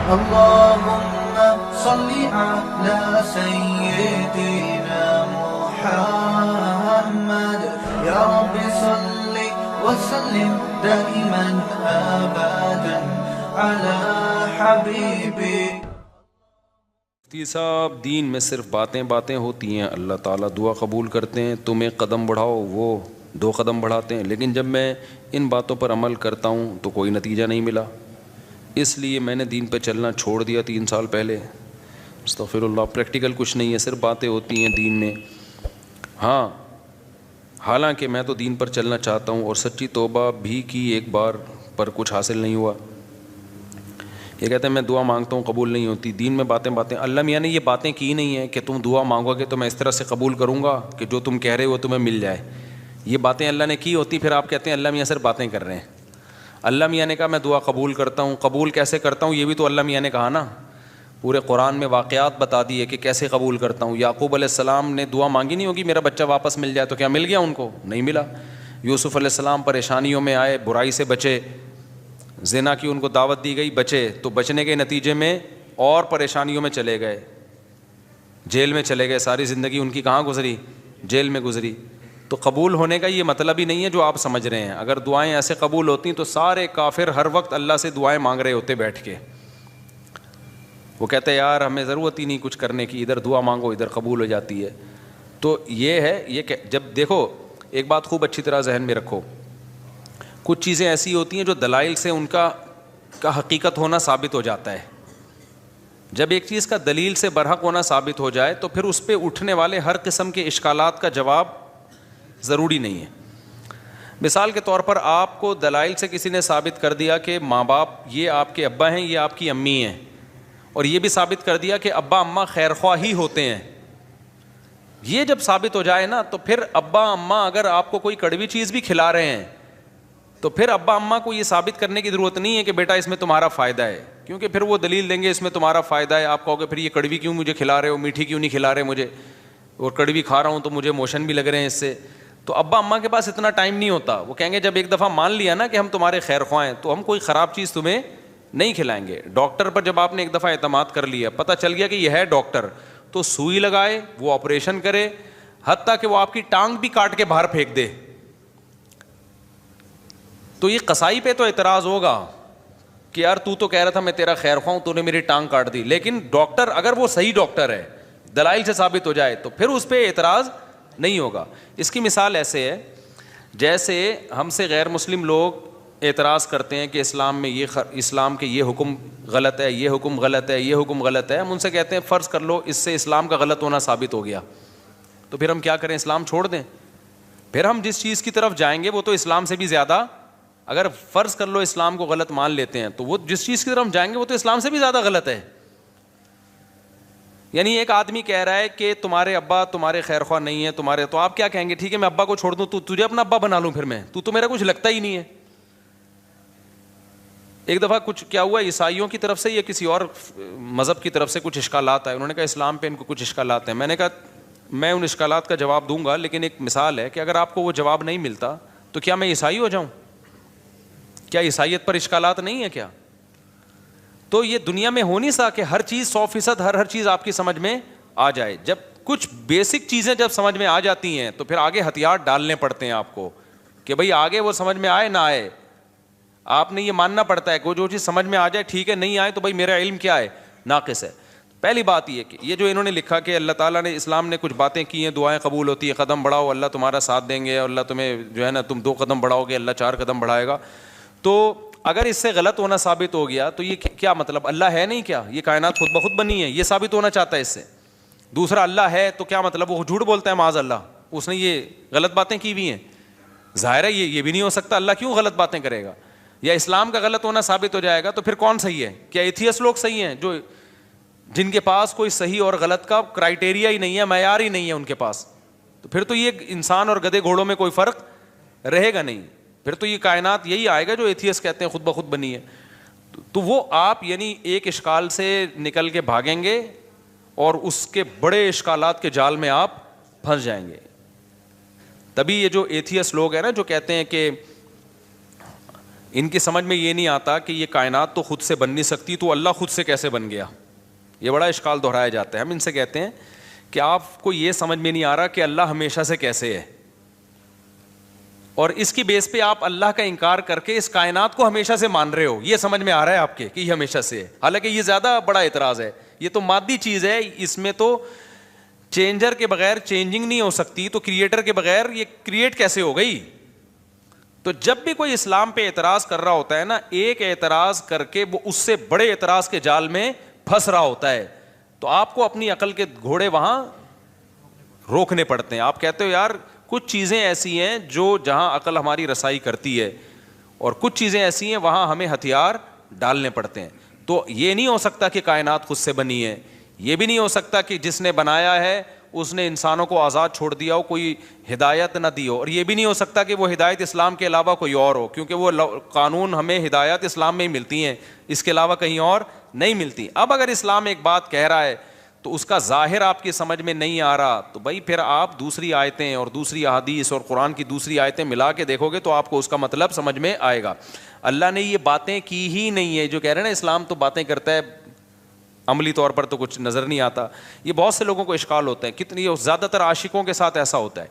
اللهم صل على سيدنا محمد يا رب صل وسلم دائما ابدا على حبيبك. مفتی صاحب دین میں صرف باتیں ہوتی ہیں, اللہ تعالیٰ دعا قبول کرتے ہیں, تم ایک قدم بڑھاؤ وہ 2 قدم بڑھاتے ہیں, لیکن جب میں ان باتوں پر عمل کرتا ہوں تو کوئی نتیجہ نہیں ملا, اس لیے میں نے دین پہ چلنا چھوڑ دیا 3 سال پہلے. استغفر اللہ. پریکٹیکل کچھ نہیں ہے, صرف باتیں ہوتی ہیں دین میں. ہاں حالانکہ میں تو دین پر چلنا چاہتا ہوں اور سچی توبہ بھی کی ایک بار پر کچھ حاصل نہیں ہوا. یہ کہتے ہیں میں دعا مانگتا ہوں قبول نہیں ہوتی, دین میں باتیں. اللہ میاں نے یہ باتیں کی نہیں ہیں کہ تم دعا مانگو گے تو میں اس طرح سے قبول کروں گا کہ جو تم کہہ رہے ہو تمہیں مل جائے. یہ باتیں اللہ نے کی ہوتی, پھر آپ کہتے ہیں اللہ میاں صرف باتیں کر رہے ہیں. اللہ میاں نے کہا میں دعا قبول کرتا ہوں, قبول کیسے کرتا ہوں یہ بھی تو اللہ میاں نے کہا نا. پورے قرآن میں واقعات بتا دیے کہ کیسے قبول کرتا ہوں. یعقوب علیہ السلام نے دعا مانگی نہیں ہوگی میرا بچہ واپس مل جائے, تو کیا مل گیا ان کو؟ نہیں ملا. یوسف علیہ السلام پریشانیوں میں آئے, برائی سے بچے, زنا کی ان کو دعوت دی گئی, بچے, تو بچنے کے نتیجے میں اور پریشانیوں میں چلے گئے, جیل میں چلے گئے. ساری زندگی ان کی کہاں گزری؟ جیل میں گزری. تو قبول ہونے کا یہ مطلب ہی نہیں ہے جو آپ سمجھ رہے ہیں. اگر دعائیں ایسے قبول ہوتی تو سارے کافر ہر وقت اللہ سے دعائیں مانگ رہے ہوتے بیٹھ کے. وہ کہتے ہیں یار ہمیں ضرورت ہی نہیں کچھ کرنے کی, ادھر دعا مانگو ادھر قبول ہو جاتی ہے. تو یہ ہے, یہ کہ جب دیکھو ایک بات خوب اچھی طرح ذہن میں رکھو, کچھ چیزیں ایسی ہوتی ہیں جو دلائل سے ان کا حقیقت ہونا ثابت ہو جاتا ہے. جب ایک چیز کا دلیل سے برحق ہونا ثابت ہو جائے تو پھر اس پہ اٹھنے والے ہر قسم کے اشکالات کا جواب ضروری نہیں ہے. مثال کے طور پر آپ کو دلائل سے کسی نے ثابت کر دیا کہ ماں باپ یہ آپ کے ابا ہیں یہ آپ کی امی ہیں, اور یہ بھی ثابت کر دیا کہ ابا اماں خیرخواہ ہی ہوتے ہیں. یہ جب ثابت ہو جائے نا تو پھر ابا اماں اگر آپ کو کوئی کڑوی چیز بھی کھلا رہے ہیں تو پھر ابا اماں کو یہ ثابت کرنے کی ضرورت نہیں ہے کہ بیٹا اس میں تمہارا فائدہ ہے, کیونکہ پھر وہ دلیل دیں گے اس میں تمہارا فائدہ ہے. آپ کہو گے پھر یہ کڑوی کیوں مجھے کھلا رہے ہو, میٹھی کیوں نہیں کھلا رہے مجھے, اور کڑوی کھا رہا ہوں تو مجھے موشن بھی لگ رہے ہیں اس سے. تو ابا اماں کے پاس اتنا ٹائم نہیں ہوتا, وہ کہیں گے جب ایک دفعہ مان لیا نا کہ ہم تمہارے خیر خواہ ہیں تو ہم کوئی خراب چیز تمہیں نہیں کھلائیں گے. ڈاکٹر پر جب آپ نے ایک دفعہ اعتماد کر لیا, پتہ چل گیا کہ یہ ہے ڈاکٹر, تو سوئی لگائے, وہ آپریشن کرے, حتیٰ کہ وہ آپ کی ٹانگ بھی کاٹ کے باہر پھینک دے. تو یہ قصائی پہ تو اعتراض ہوگا کہ یار تو کہہ رہا تھا میں تیرا خیر خواہ ہوں, تو نے میری ٹانگ کاٹ دی. لیکن ڈاکٹر اگر وہ صحیح ڈاکٹر ہے, دلائل سے ثابت ہو جائے, تو پھر اس پہ اعتراض نہیں ہوگا. اس کی مثال ایسے ہے جیسے ہم سے غیر مسلم لوگ اعتراض کرتے ہیں کہ اسلام میں اسلام کے یہ حکم غلط ہے, یہ حکم غلط ہے, یہ حکم غلط ہے. ہم ان سے کہتے ہیں فرض کر لو اس سے اسلام کا غلط ہونا ثابت ہو گیا, تو پھر ہم کیا کریں؟ اسلام چھوڑ دیں؟ پھر ہم جس چیز کی طرف جائیں گے وہ تو اسلام سے بھی زیادہ, اگر فرض کر لو اسلام کو غلط مان لیتے ہیں تو وہ جس چیز کی طرف جائیں گے وہ تو اسلام سے بھی زیادہ غلط ہے. یعنی ایک آدمی کہہ رہا ہے کہ تمہارے ابا تمہارے خیر خواہ نہیں ہیں تمہارے, تو آپ کیا کہیں گے؟ ٹھیک ہے میں ابا کو چھوڑ دوں, تو تجھے اپنا ابا بنا لوں, پھر میں تو میرا کچھ لگتا ہی نہیں ہے. ایک دفعہ کچھ کیا ہوا, عیسائیوں کی طرف سے یا کسی اور مذہب کی طرف سے کچھ اشکالات آئے, انہوں نے کہا اسلام پہ ان کو کچھ اشکالات ہیں. میں نے کہا میں ان اشکالات کا جواب دوں گا, لیکن ایک مثال ہے کہ اگر آپ کو وہ جواب نہیں ملتا تو کیا میں عیسائی ہو جاؤں؟ کیا عیسائیت پر اشکالات نہیں ہے کیا؟ تو یہ دنیا میں ہو نہیں سکتا کہ ہر چیز 100% ہر چیز آپ کی سمجھ میں آ جائے. جب کچھ بیسک چیزیں جب سمجھ میں آ جاتی ہیں تو پھر آگے ہتھیار ڈالنے پڑتے ہیں آپ کو کہ بھئی آگے وہ سمجھ میں آئے نہ آئے, آپ نے یہ ماننا پڑتا ہے کہ جو چیز سمجھ میں آ جائے ٹھیک ہے, نہیں آئے تو بھئی میرا علم کیا ہے؟ ناقص ہے. پہلی بات یہ کہ یہ جو انہوں نے لکھا کہ اللہ تعالیٰ نے اسلام نے کچھ باتیں کی ہیں, دعائیں قبول ہوتی ہیں, قدم بڑھاؤ اللہ تمہارا ساتھ دیں گے, اور اللہ تمہیں جو ہے نا تم 2 قدم بڑھاؤ گے اللہ 4 قدم بڑھائے گا. تو اگر اس سے غلط ہونا ثابت ہو گیا تو یہ کیا مطلب؟ اللہ ہے نہیں کیا؟ یہ کائنات خود بخود بنی ہے, یہ ثابت ہونا چاہتا ہے اس سے. دوسرا اللہ ہے تو کیا مطلب؟ وہ جھوٹ بولتا ہے معاذ اللہ, اس نے یہ غلط باتیں کی ہوئی ہیں. ظاہر ہے یہ بھی نہیں ہو سکتا, اللہ کیوں غلط باتیں کرے گا؟ یا اسلام کا غلط ہونا ثابت ہو جائے گا تو پھر کون صحیح ہے؟ کیا ایتھیسٹ لوگ صحیح ہیں جو جن کے پاس کوئی صحیح اور غلط کا کرائٹیریا ہی نہیں ہے, معیار ہی نہیں ہے ان کے پاس؟ تو پھر تو یہ انسان اور گدھے گھوڑوں میں کوئی فرق رہے گا نہیں. پھر تو یہ کائنات یہی آئے گا جو ایتھیسٹ کہتے ہیں خود بخود بنی ہے. تو وہ آپ یعنی ایک اشکال سے نکل کے بھاگیں گے اور اس کے بڑے اشکالات کے جال میں آپ پھنس جائیں گے. تبھی یہ جو ایتھیسٹ لوگ ہیں نا جو کہتے ہیں کہ ان کی سمجھ میں یہ نہیں آتا کہ یہ کائنات تو خود سے بن نہیں سکتی, تو اللہ خود سے کیسے بن گیا. یہ بڑا اشکال دہرایا جاتا ہے. ہم ان سے کہتے ہیں کہ آپ کو یہ سمجھ میں نہیں آ رہا کہ اللہ ہمیشہ سے کیسے ہے, اور اس کی بیس پہ آپ اللہ کا انکار کر کے اس کائنات کو ہمیشہ سے مان رہے ہو. یہ سمجھ میں آ رہا ہے آپ کے کہ یہ ہمیشہ سے ہے, حالانکہ یہ زیادہ بڑا اعتراض ہے. یہ تو مادی چیز ہے, اس میں تو چینجر کے بغیر چینجنگ نہیں ہو سکتی, تو کریٹر کے بغیر یہ کریٹ کیسے ہو گئی. تو جب بھی کوئی اسلام پہ اعتراض کر رہا ہوتا ہے نا, ایک اعتراض کر کے وہ اس سے بڑے اعتراض کے جال میں پھنس رہا ہوتا ہے, تو آپ کو اپنی عقل کے گھوڑے وہاں روکنے پڑتے ہیں. آپ کہتے ہو یار کچھ چیزیں ایسی ہیں جو جہاں عقل ہماری رسائی کرتی ہے, اور کچھ چیزیں ایسی ہیں وہاں ہمیں ہتھیار ڈالنے پڑتے ہیں. تو یہ نہیں ہو سکتا کہ کائنات خود سے بنی ہے, یہ بھی نہیں ہو سکتا کہ جس نے بنایا ہے اس نے انسانوں کو آزاد چھوڑ دیا ہو, کوئی ہدایت نہ دی ہو, اور یہ بھی نہیں ہو سکتا کہ وہ ہدایت اسلام کے علاوہ کوئی اور ہو, کیونکہ وہ قانون ہمیں ہدایت اسلام میں ہی ملتی ہیں, اس کے علاوہ کہیں اور نہیں ملتی. اب اگر اسلام ایک بات کہہ رہا ہے تو اس کا ظاہر آپ کی سمجھ میں نہیں آ رہا, تو بھائی پھر آپ دوسری آیتیں اور دوسری احادیث اور قرآن کی دوسری آیتیں ملا کے دیکھو گے تو آپ کو اس کا مطلب سمجھ میں آئے گا. اللہ نے یہ باتیں کی ہی نہیں ہے. جو کہہ رہے ہیں نا اسلام تو باتیں کرتا ہے, عملی طور پر تو کچھ نظر نہیں آتا. یہ بہت سے لوگوں کو اشکال ہوتا ہے, کتنی زیادہ تر عاشقوں کے ساتھ ایسا ہوتا ہے.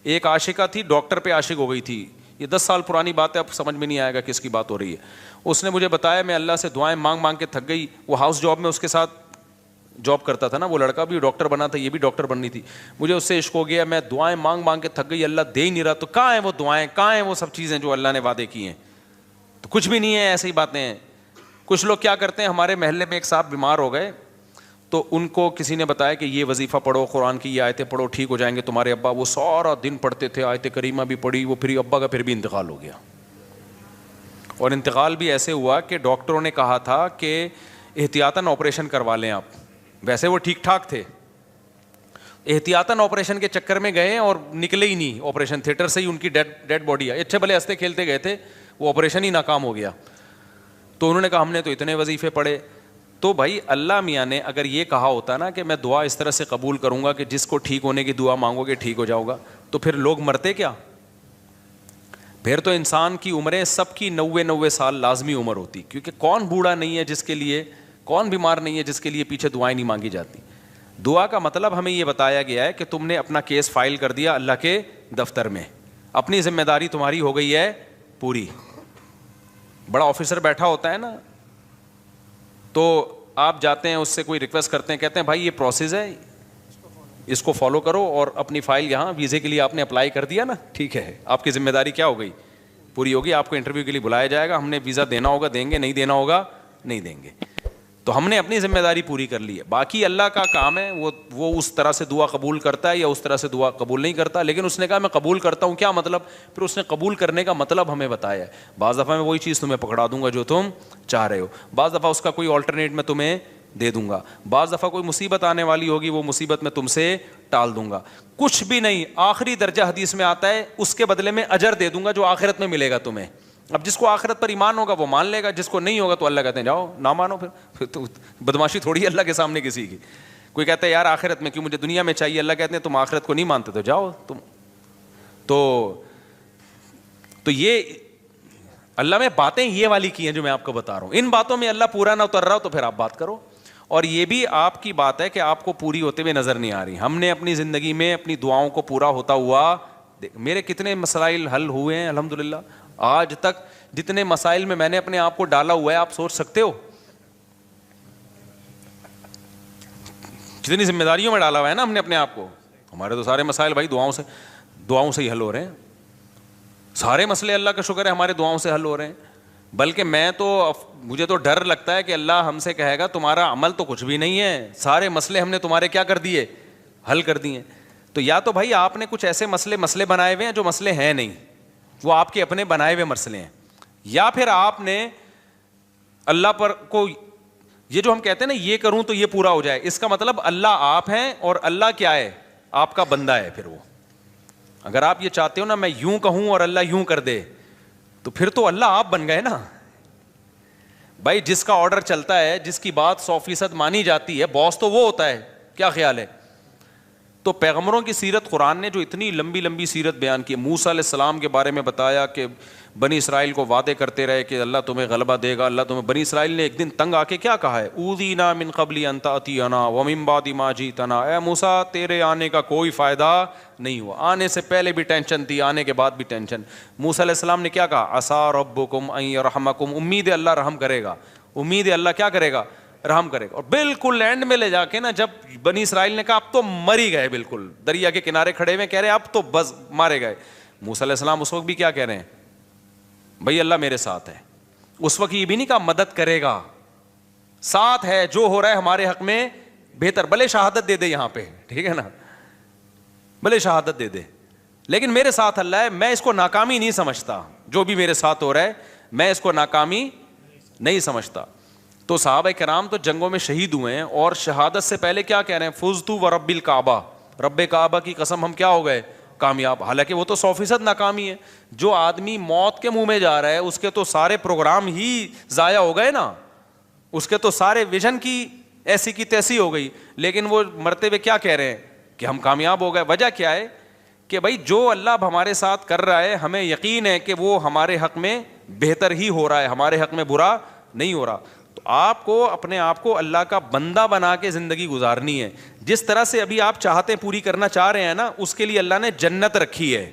ایک عاشقہ تھی, ڈاکٹر پہ عاشق ہو گئی تھی. یہ 10 سال پرانی بات ہے, اب سمجھ میں نہیں آئے گا کس کی بات ہو رہی ہے. اس نے مجھے بتایا, میں اللہ سے دعائیں مانگ مانگ کے تھک گئی. وہ ہاؤس جاب میں اس کے ساتھ جاب کرتا تھا نا, وہ لڑکا بھی ڈاکٹر بنا تھا, یہ بھی ڈاکٹر بننی تھی. مجھے اس سے عشق ہو گیا, میں دعائیں مانگ مانگ کے تھک گئی, اللہ دے ہی نہیں رہا. تو کہاں ہیں وہ دعائیں, کہاں ہیں وہ سب چیزیں جو اللہ نے وعدے کی ہیں. تو کچھ بھی نہیں ہے, ایسی ہی باتیں ہیں. کچھ لوگ کیا کرتے ہیں, ہمارے محلے میں ایک صاحب بیمار ہو گئے, تو ان کو کسی نے بتایا کہ یہ وظیفہ پڑھو, قرآن کی یہ آیتیں پڑھو, ٹھیک ہو جائیں گے تمہارے ابا. وہ سارا دن پڑھتے تھے, آیت کریمہ بھی پڑھی, وہ پھر ابا کا پھر بھی انتقال ہو گیا. اور انتقال بھی ایسے ہوا کہ ڈاکٹروں نے کہا تھا کہ احتیاطاً آپریشن کروا لیں آپ. ویسے وہ ٹھیک ٹھاک تھے, احتیاطاً آپریشن کے چکر میں گئے اور نکلے ہی نہیں آپریشن تھیٹر سے ہی. ان کی ڈیڈ باڈی ہے, اچھے بھلے ہنستے کھیلتے گئے تھے, وہ آپریشن ہی ناکام ہو گیا. تو انہوں نے کہا ہم نے تو اتنے وظیفے پڑھے. تو بھائی اللہ میاں نے اگر یہ کہا ہوتا نا کہ میں دعا اس طرح سے قبول کروں گا کہ جس کو ٹھیک ہونے کی دعا مانگو گے ٹھیک ہو جاؤ گا, تو پھر لوگ مرتے کیا. پھر تو انسان کی عمریں سب کی 90 سال لازمی عمر ہوتی, کیونکہ کون بوڑھا نہیں ہے جس کے لیے, کون بیمار نہیں ہے جس کے لیے پیچھے دعائیں نہیں مانگی جاتی. دعا کا مطلب ہمیں یہ بتایا گیا ہے کہ تم نے اپنا کیس فائل کر دیا اللہ کے دفتر میں, اپنی ذمہ داری تمہاری ہو گئی ہے پوری. بڑا آفیسر بیٹھا ہوتا ہے نا, تو آپ جاتے ہیں اس سے کوئی ریکویسٹ کرتے ہیں, کہتے ہیں بھائی یہ پروسیس ہے, اس کو فالو کرو, اور اپنی فائل یہاں ویزے کے لیے آپ نے اپلائی کر دیا نا, ٹھیک ہے, آپ کی ذمہ داری کیا ہو گئی, پوری ہوگی. آپ کو انٹرویو کے لیے بلایا جائے گا, ہم نے ویزا دینا ہوگا دیں گے, نہیں دینا ہوگا نہیں دیں گے. تو ہم نے اپنی ذمہ داری پوری کر لی ہے. باقی اللہ کا کام ہے, وہ اس طرح سے دعا قبول کرتا ہے یا اس طرح سے دعا قبول نہیں کرتا. لیکن اس نے کہا میں قبول کرتا ہوں, کیا مطلب, پھر اس نے قبول کرنے کا مطلب ہمیں بتایا ہے. بعض دفعہ میں وہی چیز تمہیں پکڑا دوں گا جو تم چاہ رہے ہو, بعض دفعہ اس کا کوئی آلٹرنیٹ میں تمہیں دے دوں گا, بعض دفعہ کوئی مصیبت آنے والی ہوگی وہ مصیبت میں تم سے ٹال دوں گا. کچھ بھی نہیں, آخری درجہ حدیث میں آتا ہے اس کے بدلے میں اجر دے دوں گا جو آخرت میں ملے گا تمہیں. اب جس کو آخرت پر ایمان ہوگا وہ مان لے گا, جس کو نہیں ہوگا تو اللہ کہتے ہیں جاؤ نہ مانو. پھر تو بدماشی تھوڑی ہے اللہ کے سامنے کسی کی. کوئی کہتا ہے یار آخرت میں کیوں, مجھے دنیا میں چاہیے. اللہ کہتے ہیں تم آخرت کو نہیں مانتے تو جاؤ تم. تو یہ اللہ میں باتیں یہ والی کی ہیں جو میں آپ کو بتا رہا ہوں. ان باتوں میں اللہ پورا نہ اتر رہا ہو تو پھر آپ بات کرو. اور یہ بھی آپ کی بات ہے کہ آپ کو پوری ہوتے ہوئے نظر نہیں آ رہی. ہم نے اپنی زندگی میں اپنی دعاؤں کو پورا ہوتا ہوا, میرے کتنے مسائل حل ہوئے ہیں الحمدللہ. آج تک جتنے مسائل میں نے اپنے آپ کو ڈالا ہوا ہے آپ سوچ سکتے ہو کتنی ذمہ داریوں میں ڈالا ہوا ہے نا ہم نے اپنے آپ کو. ہمارے تو سارے مسائل بھائی دعاؤں سے ہی حل ہو رہے ہیں. سارے مسئلے اللہ کا شکر ہے ہمارے دعاؤں سے حل ہو رہے ہیں. بلکہ مجھے تو ڈر لگتا ہے کہ اللہ ہم سے کہے گا تمہارا عمل تو کچھ بھی نہیں ہے, سارے مسئلے ہم نے تمہارے کیا کر دیے, حل کر دیے. تو یا تو بھائی آپ نے کچھ ایسے مسئلے بنائے ہوئے ہیں جو مسئلے ہیں نہیں, وہ آپ کے اپنے بنائے ہوئے مسئلے ہیں, یا پھر آپ نے اللہ پر کو یہ جو ہم کہتے ہیں نا یہ کروں تو یہ پورا ہو جائے, اس کا مطلب اللہ آپ ہیں اور اللہ کیا ہے, آپ کا بندہ ہے. پھر وہ اگر آپ یہ چاہتے ہو نا میں یوں کہوں اور اللہ یوں کر دے تو پھر تو اللہ آپ بن گئے نا بھائی. جس کا آرڈر چلتا ہے, جس کی بات 100% مانی جاتی ہے, باس تو وہ ہوتا ہے. کیا خیال ہے, تو پیغمبروں کی سیرت قرآن نے جو اتنی لمبی لمبی سیرت بیان کی، موسیٰ علیہ السلام کے بارے میں بتایا کہ بنی اسرائیل کو وعدے کرتے رہے کہ اللہ تمہیں غلبہ دے گا، اللہ تمہیں، بنی اسرائیل نے ایک دن تنگ آ کے کیا کہا ہے، اوذینا من قبل ان تأتینا ومن بعد ما جئتنا، اے موسیٰ تیرے آنے کا کوئی فائدہ نہیں ہوا، آنے سے پہلے بھی ٹینشن تھی، آنے کے بعد بھی ٹینشن۔ موسیٰ علیہ السلام نے کیا کہا، عسیٰ ربکم ان یرحمکم، امید ہے اللہ رحم کرے گا، امید ہے اللہ کیا کرے گا، رحم کرے گا۔ اور بالکل اینڈ میں لے جا کے نا، جب بنی اسرائیل نے کہا اب تو مر ہی گئے، بالکل دریا کے کنارے کھڑے ہوئے کہہ رہے ہیں اب تو بس مارے گئے، موسیٰ علیہ السلام اس وقت بھی کیا کہہ رہے ہیں، بھائی اللہ میرے ساتھ ہے۔ اس وقت یہ بھی نہیں کہا مدد کرے گا، ساتھ ہے، جو ہو رہا ہے ہمارے حق میں بہتر، بھلے شہادت دے دے یہاں پہ، ٹھیک ہے نا، بھلے شہادت دے دے، لیکن میرے ساتھ اللہ ہے، میں اس کو ناکامی نہیں سمجھتا، جو بھی میرے ساتھ ہو رہا ہے میں اس کو ناکامی نہیں سمجھتا۔ تو صحابہ کرام تو جنگوں میں شہید ہوئے ہیں، اور شہادت سے پہلے کیا کہہ رہے ہیں، فزتو ورب الکعبہ، رب کعبہ کی قسم ہم کیا ہو گئے، کامیاب۔ حالانکہ وہ تو 100% ناکامی ہے، جو آدمی موت کے منہ میں جا رہا ہے اس کے تو سارے پروگرام ہی ضائع ہو گئے نا، اس کے تو سارے ویژن کی ایسی کی تیسی ہو گئی، لیکن وہ مرتے ہوئے کیا کہہ رہے ہیں کہ ہم کامیاب ہو گئے۔ وجہ کیا ہے کہ بھائی جو اللہ اب ہمارے ساتھ کر رہا ہے ہمیں یقین ہے کہ وہ ہمارے حق میں بہتر ہی ہو رہا ہے، ہمارے حق میں برا نہیں ہو رہا۔ تو آپ کو اپنے آپ کو اللہ کا بندہ بنا کے زندگی گزارنی ہے، جس طرح سے ابھی آپ چاہتے پوری کرنا چاہ رہے ہیں نا، اس کے لیے اللہ نے جنت رکھی ہے،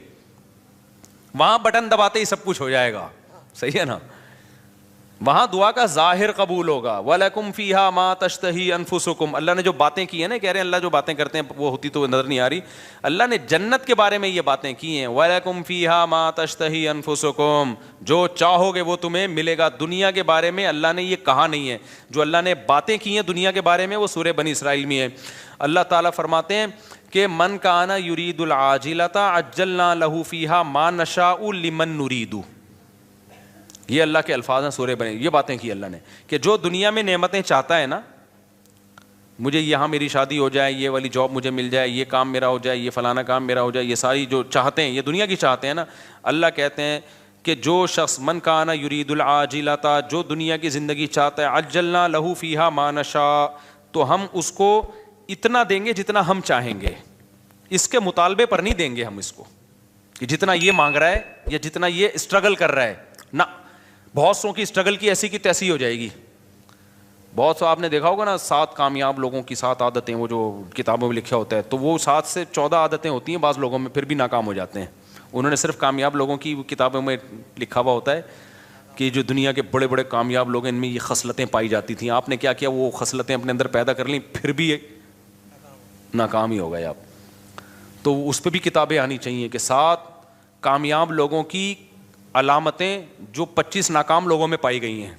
وہاں بٹن دباتے ہی سب کچھ ہو جائے گا، صحیح ہے نا، وہاں دعا کا ظاہر قبول ہوگا۔ وَلَكُمْ فِيهَا مَا تَشْتَهِي أَنفُسُكُمْ، اللہ نے جو باتیں کی ہیں نا، کہہ رہے ہیں اللہ جو باتیں کرتے ہیں وہ ہوتی تو نظر نہیں آ رہی، اللہ نے جنت کے بارے میں یہ باتیں کی ہیں، وَلَكُمْ فِيهَا مَا تَشْتَهِي أَنفُسُكُمْ، جو چاہو گے وہ تمہیں ملے گا۔ دنیا کے بارے میں اللہ نے یہ کہا نہیں ہے، جو اللہ نے باتیں کی ہیں دنیا کے بارے میں وہ سورہ بنی اسرائیل میں ہے۔ اللہ تعالیٰ فرماتے ہیں کہ من کان یرید العاجلۃ عجلنا لہ فیہا ما نشاء لمن نرید، یہ اللہ کے الفاظ ہیں سورہ بنی، یہ باتیں کی اللہ نے کہ جو دنیا میں نعمتیں چاہتا ہے نا، مجھے یہاں میری شادی ہو جائے، یہ والی جاب مجھے مل جائے، یہ کام میرا ہو جائے، یہ فلانا کام میرا ہو جائے، یہ ساری جو چاہتے ہیں یہ دنیا کی چاہتے ہیں نا، اللہ کہتے ہیں کہ جو شخص من کان یرید العاجلۃ، جو دنیا کی زندگی چاہتا ہے، عجلنا لہ فیہا ما نشاء، تو ہم اس کو اتنا دیں گے جتنا ہم چاہیں گے، اس کے مطالبے پر نہیں دیں گے ہم اس کو کہ جتنا یہ مانگ رہا ہے یا جتنا یہ اسٹرگل کر رہا ہے، نہ، بہت سو کی اسٹرگل کی ایسی کی تیسی ہو جائے گی۔ بہت سو آپ نے دیکھا ہوگا نا، 7 کامیاب لوگوں کی 7 عادتیں، وہ جو کتابوں میں لکھا ہوتا ہے، تو وہ 7 سے 14 عادتیں ہوتی ہیں بعض لوگوں میں، پھر بھی ناکام ہو جاتے ہیں۔ انہوں نے صرف کامیاب لوگوں کی کتابوں میں لکھا ہوا ہوتا ہے کہ جو دنیا کے بڑے بڑے کامیاب لوگ ہیں ان میں یہ خصلتیں پائی جاتی تھیں، آپ نے کیا کیا، وہ خصلتیں اپنے اندر پیدا کر لیں، پھر بھی ناکام ہی ہو گئے آپ۔ تو اس پہ بھی کتابیں آنی چاہیے کہ 7 کامیاب لوگوں کی علامتیں جو 25 ناکام لوگوں میں پائی گئی ہیں۔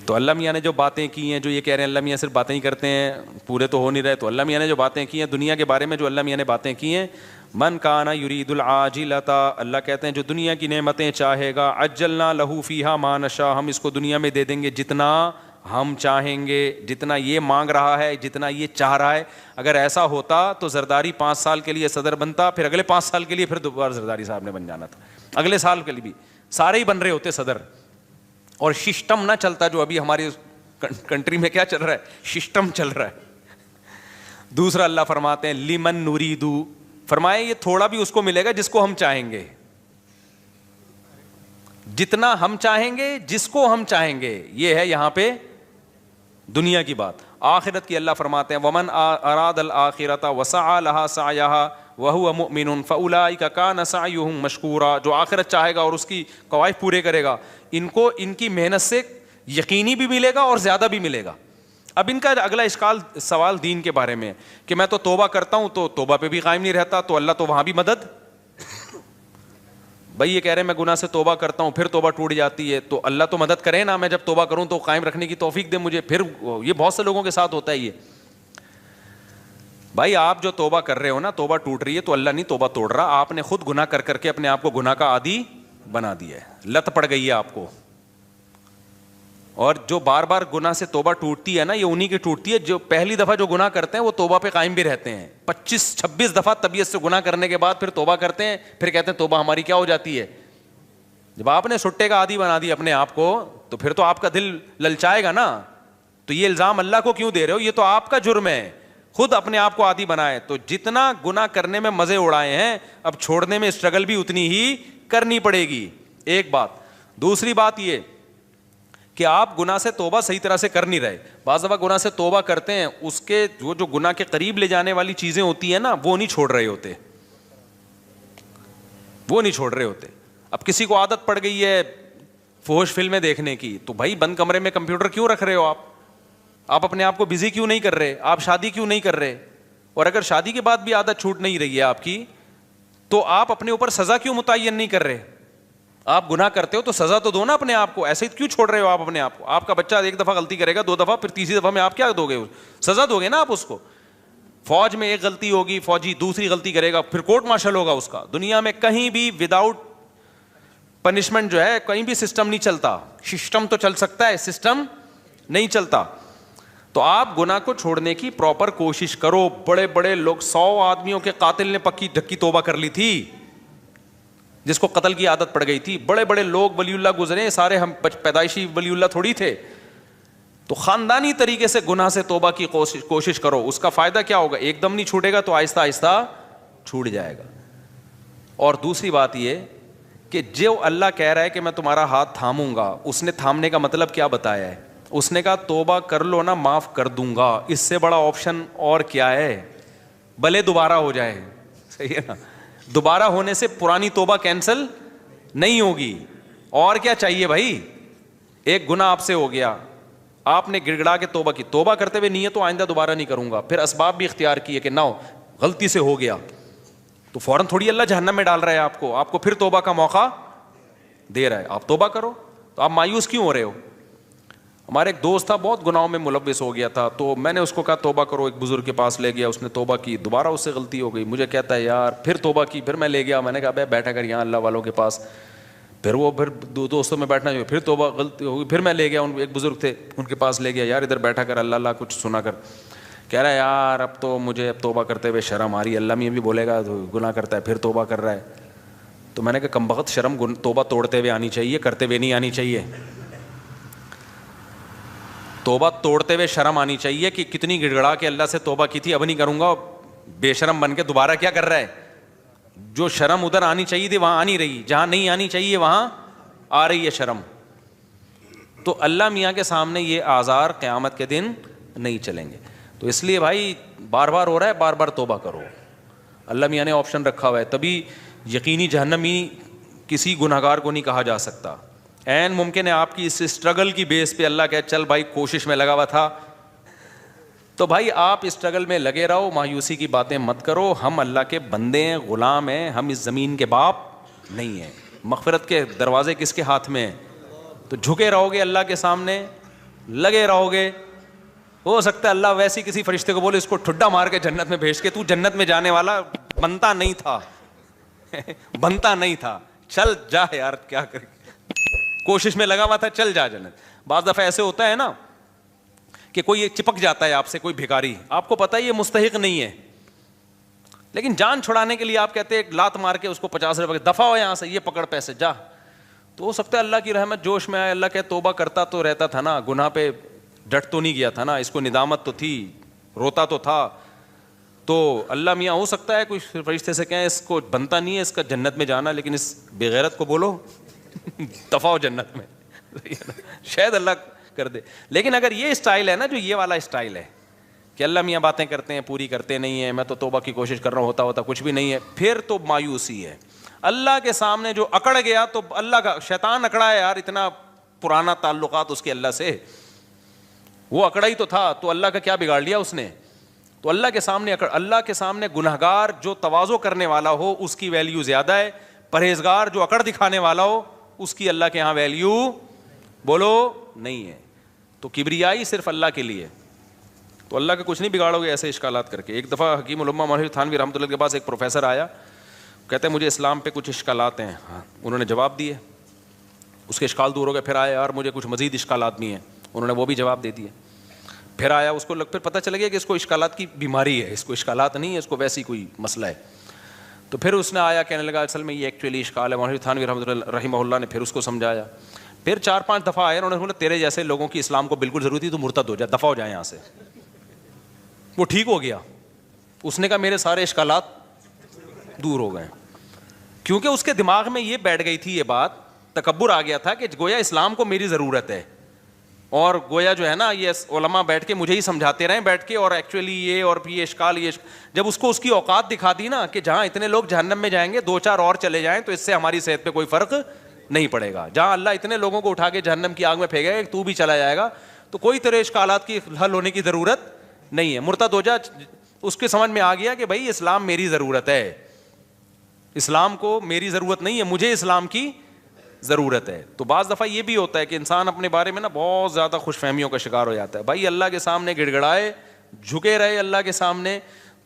تو اللہ میاں نے جو باتیں کی ہیں، جو یہ کہہ رہے ہیں اللہ میاں صرف باتیں ہی کرتے ہیں، پورے تو ہو نہیں رہے، تو اللہ میاں نے جو باتیں کی ہیں دنیا کے بارے میں، جو اللہ میاں نے باتیں کی ہیں، من کان یرید العاجلۃ، اللہ کہتے ہیں جو دنیا کی نعمتیں چاہے گا، عجلنا لہ فیہا ما نشاء، ہم اس کو دنیا میں دے دیں گے جتنا ہم چاہیں گے، جتنا یہ مانگ رہا ہے، جتنا یہ چاہ رہا ہے۔ اگر ایسا ہوتا تو زرداری 5 سال کے لیے صدر بنتا، پھر اگلے 5 سال کے لیے پھر دوبارہ زرداری صاحب نے بن جانا تھا، اگلے سال کے لیے بھی سارے ہی بن رہے ہوتے صدر، اور سسٹم نہ چلتا جو ابھی ہماری کنٹری میں کیا چل رہا ہے، سسٹم چل رہا ہے۔ دوسرا اللہ فرماتے ہیں لمن نریدو، فرمائے یہ تھوڑا بھی اس کو ملے گا جس کو ہم چاہیں گے، جتنا ہم چاہیں گے، جس کو ہم چاہیں گے، یہ ہے یہاں پہ دنیا کی بات۔ آخرت کی اللہ فرماتے ہیں ومن اراد الآخرۃ وسعى لها سعيها وهو مؤمن فاولئک کان سعیهم مشکورا، جو آخرت چاہے گا اور اس کی قواعد پورے کرے گا، ان کو ان کی محنت سے یقینی بھی ملے گا اور زیادہ بھی ملے گا۔ اب ان کا اگلا سوال دین کے بارے میں کہ میں تو توبہ کرتا ہوں تو توبہ پہ بھی قائم نہیں رہتا، تو اللہ تو وہاں بھی مدد، بھائی یہ کہہ رہے ہیں میں گناہ سے توبہ کرتا ہوں پھر توبہ ٹوٹ جاتی ہے، تو اللہ تو مدد کرے نا، میں جب توبہ کروں تو قائم رکھنے کی توفیق دے مجھے۔ پھر یہ بہت سے لوگوں کے ساتھ ہوتا ہے یہ، بھائی آپ جو توبہ کر رہے ہو نا، توبہ ٹوٹ رہی ہے تو اللہ نہیں توبہ توڑ رہا، آپ نے خود گناہ کر کر کے اپنے آپ کو گناہ کا عادی بنا دیا ہے، لت پڑ گئی ہے آپ کو۔ اور جو بار بار گناہ سے توبہ ٹوٹتی ہے نا، یہ انہی کی ٹوٹتی ہے جو پہلی دفعہ جو گناہ کرتے ہیں وہ توبہ پہ قائم بھی رہتے ہیں، 25-26 دفعہ طبیعت سے گناہ کرنے کے بعد پھر توبہ کرتے ہیں، پھر کہتے ہیں توبہ ہماری کیا ہو جاتی ہے۔ جب آپ نے سٹے کا عادی بنا دیا اپنے آپ کو تو پھر تو آپ کا دل للچائے گا نا، تو یہ الزام اللہ کو کیوں دے رہے ہو؟ یہ تو آپ کا جرم ہے, خود اپنے آپ کو عادی بنائے. تو جتنا گناہ کرنے میں مزے اڑائے ہیں, اب چھوڑنے میں اسٹرگل بھی اتنی ہی کرنی پڑے گی. ایک بات. دوسری بات یہ کہ آپ گناہ سے توبہ صحیح طرح سے کر نہیں رہے. بعض دفعہ گناہ سے توبہ کرتے ہیں, اس کے جو گناہ کے قریب لے جانے والی چیزیں ہوتی ہیں نا, وہ نہیں چھوڑ رہے ہوتے, وہ نہیں چھوڑ رہے ہوتے. اب کسی کو عادت پڑ گئی ہے فحش فلمیں دیکھنے کی, تو بھائی بند کمرے میں کمپیوٹر کیوں رکھ رہے ہو آپ اپنے آپ کو بزی کیوں نہیں کر رہے, آپ شادی کیوں نہیں کر رہے؟ اور اگر شادی کے بعد بھی عادت چھوٹ نہیں رہی ہے آپ کی, تو آپ اپنے اوپر سزا کیوں متعین نہیں کر رہے؟ آپ گناہ کرتے ہو تو سزا تو دو نا اپنے آپ کو, ایسے ہی کیوں چھوڑ رہے ہو آپ اپنے آپ کو؟ آپ کا بچہ ایک دفعہ غلطی کرے گا, 2 دفعہ, پھر تیسری دفعہ میں آپ کیا دو گے؟ سزا دو گے نا آپ اس کو. فوج میں ایک غلطی ہوگی, فوجی دوسری غلطی کرے گا, پھر کورٹ مارشل ہوگا اس کا. دنیا میں کہیں بھی وداؤٹ پنشمنٹ جو ہے کہیں بھی سسٹم نہیں چلتا. سسٹم تو چل سکتا ہے, سسٹم نہیں چلتا. تو آپ گناہ کو چھوڑنے کی پراپر کوشش کرو. بڑے بڑے لوگ, 100 آدمیوں کے قاتل نے پکی ڈھکی توبہ کر لی تھی, جس کو قتل کی عادت پڑ گئی تھی. بڑے بڑے لوگ ولی اللہ گزرے, سارے ہم پیدائشی ولی اللہ تھوڑی تھے. تو خاندانی طریقے سے گناہ سے توبہ کی کوشش کرو. اس کا فائدہ کیا ہوگا؟ ایک دم نہیں چھوٹے گا تو آہستہ آہستہ چھوٹ جائے گا. اور دوسری بات یہ کہ جو اللہ کہہ رہا ہے کہ میں تمہارا ہاتھ تھاموں گا, اس نے تھامنے کا مطلب کیا بتایا ہے؟ اس نے کہا توبہ کر لو نا, معاف کر دوں گا. اس سے بڑا آپشن اور کیا ہے؟ بھلے دوبارہ ہو جائے, صحیح ہے نا, دوبارہ ہونے سے پرانی توبہ کینسل نہیں ہوگی. اور کیا چاہیے بھائی؟ ایک گناہ آپ سے ہو گیا, آپ نے گڑ گڑا کے توبہ کی, توبہ کرتے ہوئے نیت تو آئندہ دوبارہ نہیں کروں گا, پھر اسباب بھی اختیار کیے کہ نہ ہو, غلطی سے ہو گیا, تو فوراً تھوڑی اللہ جہنم میں ڈال رہا ہے آپ کو پھر توبہ کا موقع دے رہا ہے. آپ توبہ کرو. تو آپ مایوس کیوں ہو رہے ہو؟ ہمارے ایک دوست تھا, بہت گناہوں میں ملوث ہو گیا تھا, تو میں نے اس کو کہا توبہ کرو. ایک بزرگ کے پاس لے گیا, اس نے توبہ کی, دوبارہ اس سے غلطی ہو گئی. مجھے کہتا ہے یار پھر توبہ کی, پھر میں لے گیا, میں نے کہا بھائی بیٹھا کر یہاں اللہ والوں کے پاس, پھر وہ پھر دوستوں میں بیٹھنا جو, پھر توبہ غلطی ہو گئی, پھر میں لے گیا, ایک بزرگ تھے ان کے پاس لے گیا, یار ادھر بیٹھا کر اللہ اللہ کچھ سنا کر. کہہ رہا ہے یار اب تو مجھے اب توبہ کرتے ہوئے شرم آ رہی ہے, اللہ میں بھی بولے گا گناہ کرتا ہے پھر توبہ کر رہا ہے. تو میں نے کہا کمبخت, شرم توبہ توڑتے ہوئے آنی چاہیے, کرتے ہوئے نہیں آنی چاہیے. توبہ توڑتے ہوئے شرم آنی چاہیے کہ کتنی گڑ گڑا کے اللہ سے توبہ کی تھی, اب نہیں کروں گا. بے شرم بن کے دوبارہ کیا کر رہا ہے؟ جو شرم ادھر آنی چاہیے تھی وہاں آ نہیں رہی, جہاں نہیں آنی چاہیے وہاں آ رہی ہے شرم. تو اللہ میاں کے سامنے یہ آزار قیامت کے دن نہیں چلیں گے. تو اس لیے بھائی بار بار ہو رہا ہے, بار بار توبہ کرو. اللہ میاں نے آپشن رکھا ہوا ہے, تبھی یقینی جہنمی کسی گناہگار کو نہیں کہا جا سکتا. این ممکن ہے آپ کی اس اسٹرگل کی بیس پہ اللہ کہے چل بھائی کوشش میں لگا ہوا تھا, تو بھائی آپ اسٹرگل میں لگے رہو, مایوسی کی باتیں مت کرو. ہم اللہ کے بندے ہیں, غلام ہیں, ہم اس زمین کے باپ نہیں ہیں. مغفرت کے دروازے کس کے ہاتھ میں ہیں؟ تو جھکے رہو گے اللہ کے سامنے, لگے رہو گے. ہو سکتا ہے اللہ ویسی کسی فرشتے کو بولے اس کو ٹھڈا مار کے جنت میں بھیج کے, تو جنت میں جانے والا بنتا نہیں تھا بنتا نہیں تھا, چل جا یار کیا کرے, کوشش میں لگا ہوا تھا, چل جا جنت. بعض دفعہ ایسے ہوتا ہے نا کہ کوئی چپک جاتا ہے آپ سے, کوئی بھکاری, آپ کو پتہ ہے یہ مستحق نہیں ہے, لیکن جان چھڑانے کے لیے آپ کہتے ہیں ایک لات مار کے اس کو 50 روپے دفع ہو یہاں سے, یہ پکڑ پیسے جا. تو ہو سکتا ہے اللہ کی رحمت جوش میں آئے, اللہ کہ توبہ کرتا تو رہتا تھا نا, گناہ پہ ڈٹ تو نہیں گیا تھا نا, اس کو ندامت تو تھی, روتا تو تھا. تو اللہ میاں ہو سکتا ہے کوئی فرشتے سے کہیں اس کو بنتا نہیں ہے اس کا جنت میں جانا, لیکن اس بغیرت کو بولو دفع ہو جنت میں, شاید اللہ کر دے. لیکن اگر یہ اسٹائل ہے نا, جو یہ والا اسٹائل ہے کہ اللہ میاں باتیں کرتے ہیں پوری کرتے نہیں ہیں, میں تو توبہ کی کوشش کر رہا ہوں, ہوتا کچھ بھی نہیں ہے, پھر تو مایوسی ہے. اللہ کے سامنے جو اکڑ گیا تو اللہ کا, شیطان اکڑا ہے یار, اتنا پرانا تعلقات اس کے اللہ سے, وہ اکڑا ہی تو تھا, تو اللہ کا کیا بگاڑ لیا اس نے. تو اللہ کے سامنے اللہ کے سامنے گنہگار جو تواضع کرنے والا ہو اس کی ویلیو زیادہ ہے, پرہیزگار جو اکڑ دکھانے والا ہو اس کی اللہ کے ہاں ویلیو بولو نہیں ہے. تو کبریائی صرف اللہ کے لیے. تو اللہ کا کچھ نہیں بگاڑو گے ایسے اشکالات کر کے. ایک دفعہ حکیم الامہ مولانا تھانوی رحمۃ اللہ کے پاس ایک پروفیسر آیا, کہتے ہیں مجھے اسلام پہ کچھ اشکالات ہیں. انہوں نے جواب دیے, اس کے اشکال دور ہو گئے. پھر آیا یار مجھے کچھ مزید اشکالات بھی ہیں, انہوں نے وہ بھی جواب دے دیے. پھر آیا, اس کو پھر پتہ چل گیا کہ اس کو اشکالات کی بیماری ہے, اس کو اشکالات نہیں ہے, اس کو ویسی کوئی مسئلہ ہے. تو پھر اس نے آیا کہنے لگا اصل میں یہ ایکچولی اشکال ہے. مولانا تھانوی رحمۃ اللہ رحمہ اللہ نے پھر اس کو سمجھایا. پھر 4-5 دفعہ آئے, انہوں نے بولا تیرے جیسے لوگوں کی اسلام کو بالکل ضرورت تھی, تو مرتد ہو جا, دفع ہو جائے یہاں سے. وہ ٹھیک ہو گیا. اس نے کہا میرے سارے اشکالات دور ہو گئے, کیونکہ اس کے دماغ میں یہ بیٹھ گئی تھی, یہ بات تکبر آ گیا تھا کہ گویا اسلام کو میری ضرورت ہے, اور گویا جو ہے نا یہ علماء بیٹھ کے مجھے ہی سمجھاتے رہیں بیٹھ کے, اور ایکچولی یہ اور یہ اشکال یہ جب اس کو اس کی اوقات دکھا دی نا کہ جہاں اتنے لوگ جہنم میں جائیں گے 2-4 اور چلے جائیں تو اس سے ہماری صحت پہ کوئی فرق نہیں پڑے گا, جہاں اللہ اتنے لوگوں کو اٹھا کے جہنم کی آگ میں پھینکے گا تو بھی چلا جائے گا, تو کوئی تیرے اشکالات کی حل ہونے کی ضرورت نہیں ہے, مرتد ہو جا. اس کے سمجھ میں آ گیا کہ بھائی اسلام میری ضرورت ہے, اسلام کو میری ضرورت نہیں ہے, مجھے اسلام کی ضرورت ہے. تو بعض دفعہ یہ بھی ہوتا ہے کہ انسان اپنے بارے میں نا بہت زیادہ خوش فہمیوں کا شکار ہو جاتا ہے. بھائی اللہ کے سامنے گڑ گڑائے, جھکے رہے اللہ کے سامنے,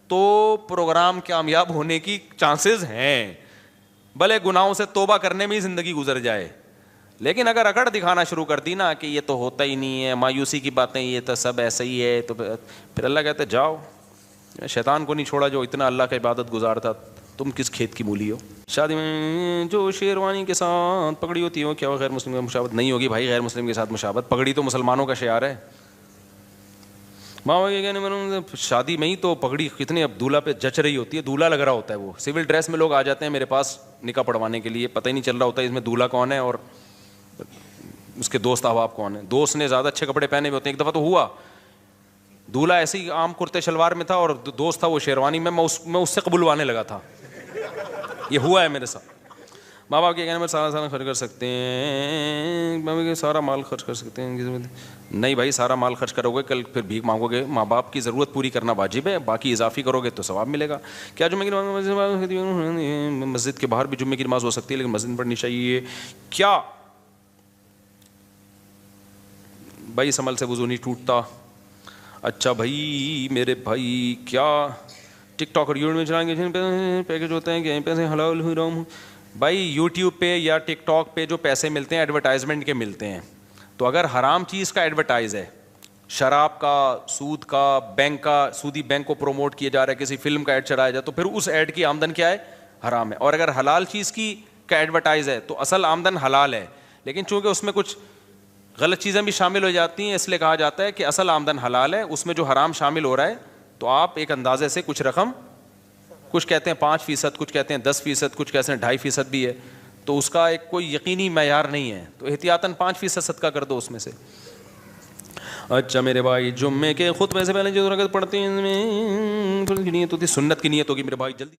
تو پروگرام کامیاب ہونے کی چانسز ہیں, بھلے گناہوں سے توبہ کرنے میں ہی زندگی گزر جائے. لیکن اگر اکڑ دکھانا شروع کر دی نا کہ یہ تو ہوتا ہی نہیں ہے, مایوسی کی باتیں, یہ تو سب ایسا ہی ہے, تو پھر اللہ کہتے جاؤ, شیطان کو نہیں چھوڑا جو اتنا اللہ کا عبادت گزار تھا, تم کس کھیت کی مولی ہو. شادی میں جو شیروانی کے ساتھ پگڑی ہوتی ہے وہ کیا غیر مسلم کے مشابہت نہیں ہوگی؟ بھائی غیر مسلم کے ساتھ مشابہت, پگڑی تو مسلمانوں کا شعار ہے. ماں کے کہنے میں شادی میں ہی تو پگڑی کتنے اب دولہا پہ جچ رہی ہوتی ہے, دولہا لگ رہا ہوتا ہے, وہ سول ڈریس میں لوگ آ جاتے ہیں میرے پاس نکاح پڑھوانے کے لیے, پتہ ہی نہیں چل رہا ہوتا ہے اس میں دولہا کون ہے اور اس کے دوست احباب کون ہیں. دوست نے زیادہ اچھے کپڑے پہنے ہوئے ہوتے ہیں. ایک دفعہ تو ہوا, دولہا ایسے ہی عام کرتے شلوار میں تھا اور دوست تھا وہ شیروانی میں, میں اس سے قبولوانے لگا تھا. یہ ہوا ہے میرے ساتھ. ماں باپ کے کہنے میں سارا خرچ کر سکتے ہیں, سارا مال خرچ کر سکتے ہیں. نہیں بھائی, سارا مال خرچ کرو گے کل پھر بھیک مانگو گے. ماں باپ کی ضرورت پوری کرنا واجب ہے, باقی اضافی کرو گے تو ثواب ملے گا. کیا جمعے کی نماز مسجد کے باہر بھی جمعے کی نماز ہو سکتی ہے لیکن مسجد میں پڑھنی چاہیے کیا؟ بھائی سمل سے وضو نہیں ٹوٹتا. اچھا بھائی میرے بھائی, کیا ٹک ٹاک اور یوٹیوب میں چلائیں گے پیکج ہوتے ہیں کہ پیسے حلال حرام؟ بھائی یوٹیوب پہ یا ٹک ٹاک پہ جو پیسے ملتے ہیں ایڈورٹائزمنٹ کے ملتے ہیں, تو اگر حرام چیز کا ایڈورٹائز ہے, شراب کا, سود کا, بینک کا, سودی بینک کو پروموٹ کیا جا رہا ہے, کسی فلم کا ایڈ چلایا جائے, تو پھر اس ایڈ کی آمدن کیا ہے؟ حرام ہے. اور اگر حلال چیز کی کا ایڈورٹائز ہے تو اصل آمدن حلال ہے, لیکن چونکہ اس میں کچھ غلط چیزیں بھی شامل ہو جاتی ہیں اس لیے کہا جاتا ہے کہ اصل آمدن حلال ہے, اس میں جو حرام شامل ہو رہا ہے تو آپ ایک اندازے سے کچھ رقم, کچھ کہتے ہیں 5%, کچھ کہتے ہیں 10%, کچھ کہتے ہیں 2.5% بھی ہے, تو اس کا ایک کوئی یقینی معیار نہیں ہے, تو احتیاطاً 5% صدقہ کر دو اس میں سے. اچھا میرے بھائی, جمعے کے خطبے سے پہلے جو رکعت پڑھتے ہیں نیت ہوتی, سنت کی نیت ہوگی میرے بھائی, جلدی